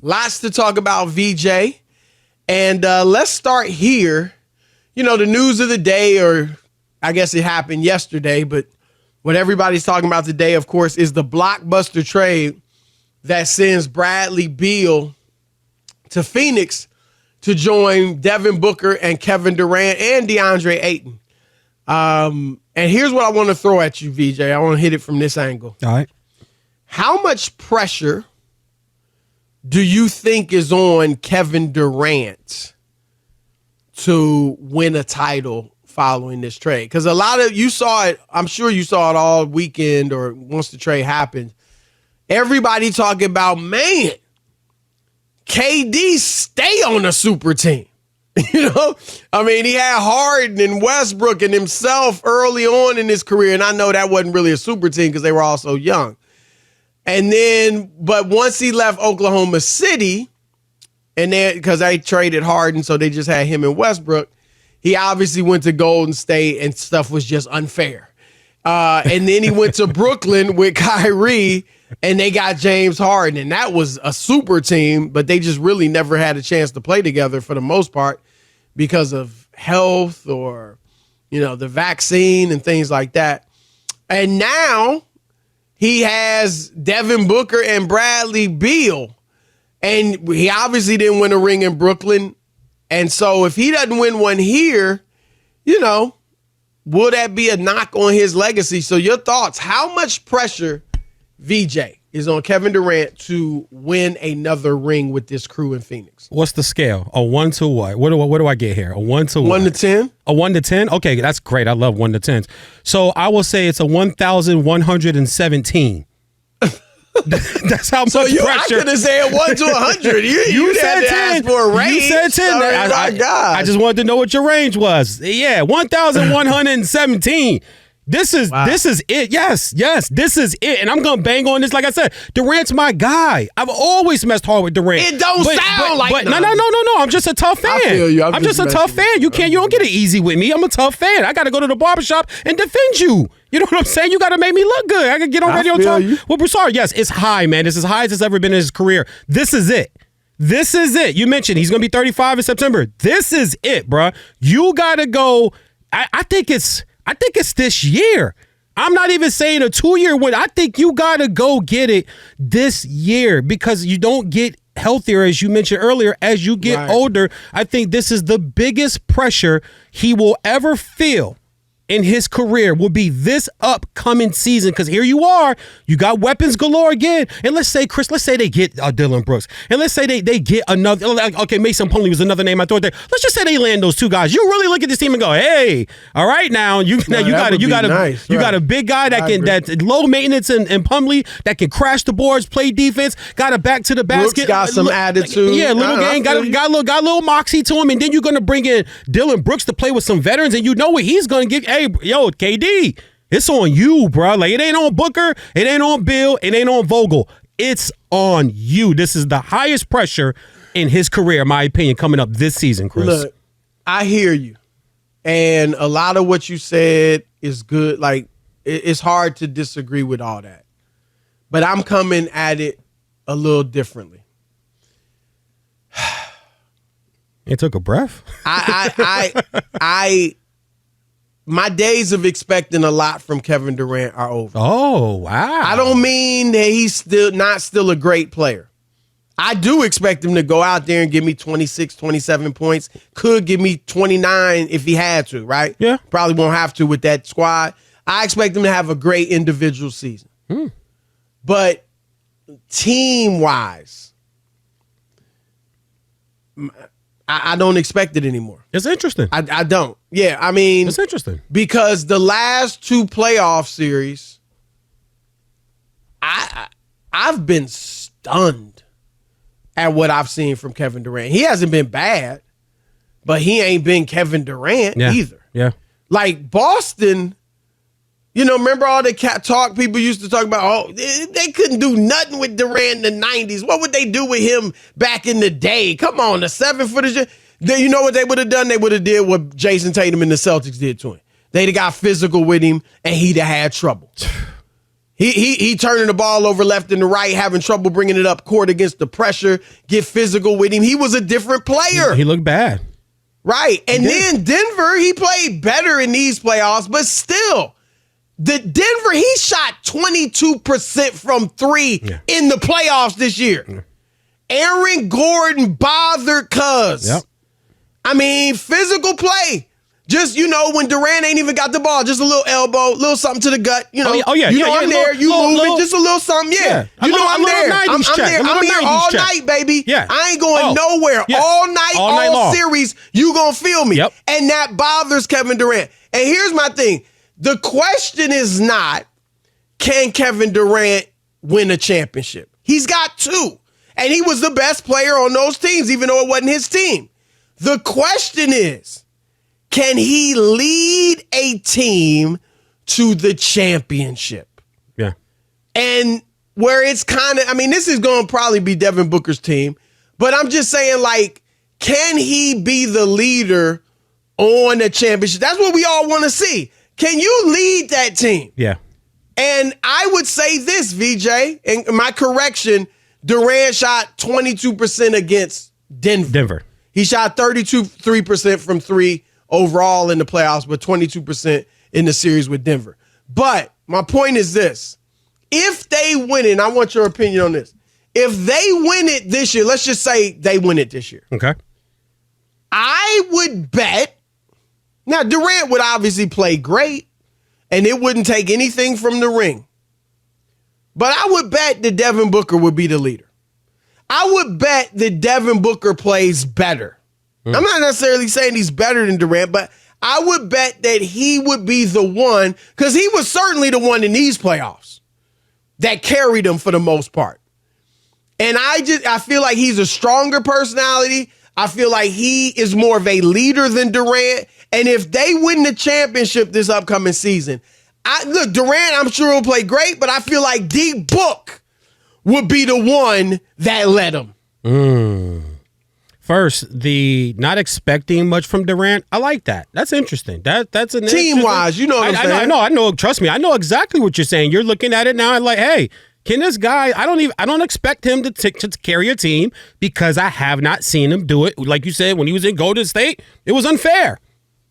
Lots to talk about, VJ. And let's start here. You know, the news of the day, or I guess it happened yesterday, but what everybody's talking about today, of course, is the blockbuster trade that sends Bradley Beal to Phoenix to join Devin Booker and Kevin Durant and DeAndre Ayton. And here's what I want to throw at you, VJ. I want to hit it from this angle. All right. How much pressure do you think is on Kevin Durant to win a title following this trade? Because you saw it, I'm sure you saw it all weekend or once the trade happened. Everybody talking about, man, KD stay on a super team. You know, I mean, he had Harden and Westbrook and himself early on in his career. And I know that wasn't really a super team because they were all so young. And then, but once he left Oklahoma City, and then because they traded Harden, so they just had him and Westbrook, he obviously went to Golden State and stuff was just unfair. And then he went to Brooklyn with Kyrie and they got James Harden. And that was a super team, but they just really never had a chance to play together for the most part because of health or, you know, the vaccine and things like that. And now he has Devin Booker and Bradley Beal. And he obviously didn't win a ring in Brooklyn. And so if he doesn't win one here, you know, will that be a knock on his legacy? So your thoughts, how much pressure, VJ, is on Kevin Durant to win another ring with this crew in Phoenix? What's the scale? A 1 to what? What do I get here? A 1 to 1 to 10? A 1 to 10? Okay, that's great. I love 1 to 10s. So I will say it's a 1,117. That's how much pressure. I could have said 1 to 100. You said 10. Ask for a range. You said 10. I just wanted to know what your range was. Yeah, 1,117. This is it. Yes, this is it. And I'm going to bang on this. Like I said, Durant's my guy. I've always messed hard with Durant. It don't sound like no. I'm just a tough fan. I feel you. I'm just a tough fan. You don't get it easy with me. I'm a tough fan. I got to go to the barbershop and defend you. You know what I'm saying? You got to make me look good. I can get on radio talk. Well, Broussard, yes, it's high, man. It's as high as it's ever been in his career. This is it. This is it. You mentioned he's going to be 35 in September. This is it, bro. You got to go. I think it's this year. I'm not even saying a 2-year win. I think you got to go get it this year because you don't get healthier, as you mentioned earlier, as you get older. I think this is the biggest pressure he will ever feel in his career will be this upcoming season. Because here you are, you got weapons galore again. And let's say, Chris, they get Dillon Brooks. And let's say they get another, okay, Mason Plumlee was another name I thought there. Let's just say they land those two guys. You really look at this team and go, hey, all right, now you got a big guy that's low maintenance and Plumlee that can crash the boards, play defense, got a back to the basket. Brooks got some attitude. Yeah, little game, got a little moxie to him. And then you're going to bring in Dillon Brooks to play with some veterans, and you know what he's going to get. Hey, yo, KD, it's on you, bro. Like, it ain't on Booker, it ain't on Bill, it ain't on Vogel. It's on you. This is the highest pressure in his career, in my opinion, coming up this season, Chris. Look, I hear you. And a lot of what you said is good. Like, it's hard to disagree with all that. But I'm coming at it a little differently. You took a breath? My days of expecting a lot from Kevin Durant are over. Oh, wow. I don't mean that he's still a great player. I do expect him to go out there and give me 26, 27 points. Could give me 29 if he had to, right? Yeah. Probably won't have to with that squad. I expect him to have a great individual season. But team-wise, I don't expect it anymore. It's interesting. I don't. Yeah, I mean, it's interesting because the last 2 playoff series, I've been stunned at what I've seen from Kevin Durant. He hasn't been bad, but he ain't been Kevin Durant either. Yeah, like Boston. You know, remember all the talk people used to talk about? Oh, they couldn't do nothing with Durant in the 90s. What would they do with him back in the day? Come on, the 7-footer. You know what they would have done? They would have did what Jason Tatum and the Celtics did to him. They'd have got physical with him, and he'd have had trouble. He turning the ball over left and the right, having trouble bringing it up court against the pressure, get physical with him. He was a different player. He looked bad. Right. And then Denver, he played better in these playoffs, but still, Denver, he shot 22% from three in the playoffs this year. Yeah. Aaron Gordon bothered Cuz. Yep. I mean, physical play. Just, when Durant ain't even got the ball, just a little elbow, little something to the gut. I'm there. You moving, just a little something. Yeah. I'm there. I'm there. I'm here all night, baby. Yeah. I ain't going nowhere. Yeah. All night long. Series, you gonna feel me. Yep. And that bothers Kevin Durant. And here's my thing. The question is not, can Kevin Durant win a championship? He's got two. And he was the best player on those teams, even though it wasn't his team. The question is, can he lead a team to the championship? Yeah. And where it's kind of, this is going to probably be Devin Booker's team, but I'm just saying, can he be the leader on the championship? That's what we all want to see. Can you lead that team? Yeah. And I would say this, VJ, and my correction, Durant shot 22% against Denver. He shot 3% from three overall in the playoffs, but 22% in the series with Denver. But my point is this. If they win it, and I want your opinion on this. If they win it this year, let's just say they win it this year. Okay. I would bet. Now, Durant would obviously play great, and it wouldn't take anything from the ring. But I would bet that Devin Booker would be the leader. I would bet that Devin Booker plays better. I'm not necessarily saying he's better than Durant, but I would bet that he would be the one, because he was certainly the one in these playoffs that carried him for the most part. And I feel like he's a stronger personality. I feel like he is more of a leader than Durant. And if they win the championship this upcoming season, Durant, I'm sure will play great, but I feel like D-Book would be the one that led him. First, the not expecting much from Durant, I like that. That's interesting. That's an team-wise, you know what I'm saying? I know. Trust me, I know exactly what you're saying. You're looking at it now and like, hey, can this guy? I don't expect him to carry a team because I have not seen him do it. Like you said, when he was in Golden State, it was unfair.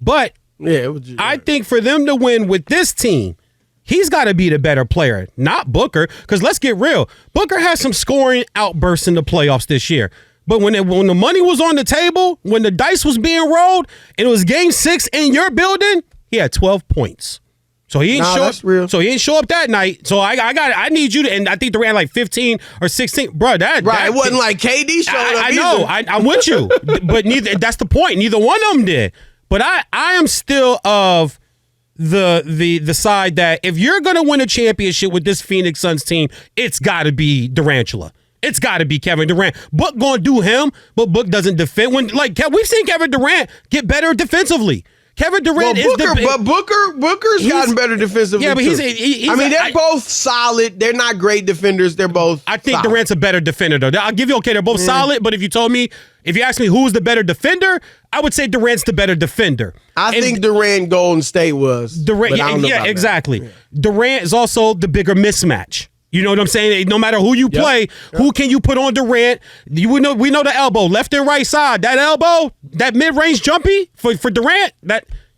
But I think for them to win with this team, he's got to be the better player, not Booker. Because let's get real, Booker has some scoring outbursts in the playoffs this year. But when the money was on the table, when the dice was being rolled, and it was Game 6 in your building, he had 12 points. So he didn't show up. Real. So he didn't show up that night. So I need you to, and I think they ran like 15 or 16. Bro, it wasn't like KD showed up. I know. I'm with you. But that's the point. Neither one of them did. But I am still of the side that if you're gonna win a championship with this Phoenix Suns team, it's gotta be Durantula. It's got to be Kevin Durant. Book going to do him, but Book doesn't defend. We've seen Kevin Durant get better defensively. Kevin Durant Booker's gotten better defensively. Yeah, but too. They're both solid. They're not great defenders. They're both. I think solid. Durant's a better defender, though. I'll give you they're both solid. But if you ask me who's the better defender, I would say Durant's the better defender. I think Durant Golden State was Durant. Yeah, exactly. Yeah. Durant is also the bigger mismatch. You know what I'm saying? No matter who you play, who can you put on Durant? We know the elbow, left and right side. That elbow, that mid-range jumpy for Durant,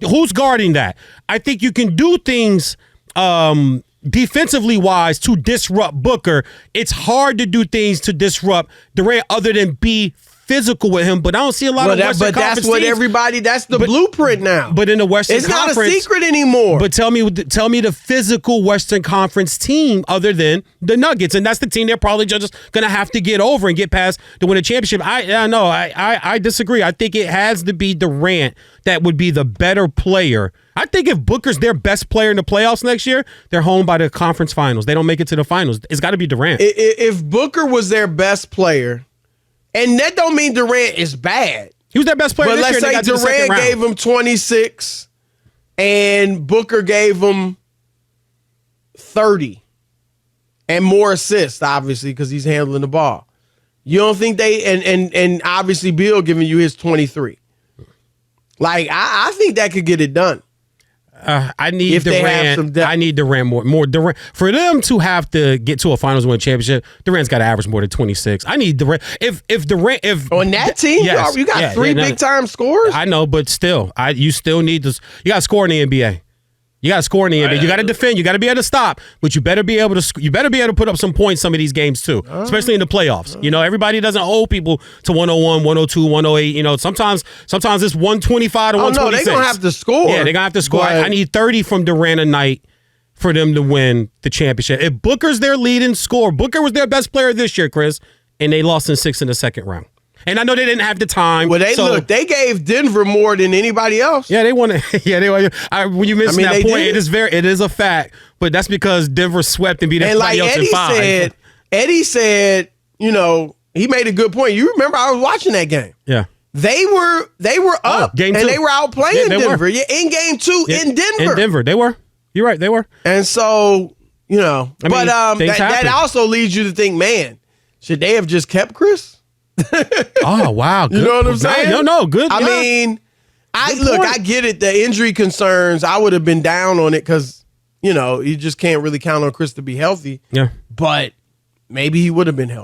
who's guarding that? I think you can do things defensively wise to disrupt Booker. It's hard to do things to disrupt Durant other than be physical with him, but I don't see a lot of Western Conference that's what teams. That's the blueprint now. But in the Western Conference, it's not a secret anymore. But tell me the physical Western Conference team other than the Nuggets, and that's the team they're probably just going to have to get over and get past to win a championship. I disagree. I think it has to be Durant that would be the better player. I think if Booker's their best player in the playoffs next year, they're home by the conference finals. They don't make it to the finals. It's got to be Durant. If Booker was their best player, and that don't mean Durant is bad. He was their best player this year. But let's say Durant gave him 26 and Booker gave him 30 and more assists, obviously, because he's handling the ball. You don't think and obviously Beal giving you his 23. I think that could get it done. I need If they have Durant. some depth. I need Durant more Durant for them to have to get to a finals win championship. Durant's got to average more than 26. I need Durant. If On that team, yes, you got three big time scorers. I know, but still, you still need this. You got to score in the NBA. You got to score in the NBA. You got to defend. You got to be able to stop. But you better be able to. You better be able to put up some points some of these games too, especially in the playoffs. You know, everybody doesn't hold people to 101, 102, 108. You know, sometimes it's 125 to 126. No, they're gonna have to score. Yeah, they're gonna have to score. I need 30 from Durant a night for them to win the championship. If Booker's their leading scorer, Booker was their best player this year, Chris, and they lost in 6 in the second round. And I know they didn't have the time. Well, they gave Denver more than anybody else. Yeah, they won it. Yeah, they won. When you mentioned that point, did. it is a fact. But that's because Denver swept and beat everybody else in 5. Eddie said, you know, he made a good point. You remember I was watching that game. Yeah. They were up game and 2. they were outplaying Denver. Were. Yeah, in game 2 in Denver. In Denver, they were. You're right, they were. And so, you know, that also leads you to think, man, should they have just kept Chris? Oh, wow. Good. You know what I'm saying? No, good. I mean, I get it. The injury concerns, I would have been down on it because, you know, you just can't really count on Chris to be healthy. Yeah. But maybe he would have been healthy.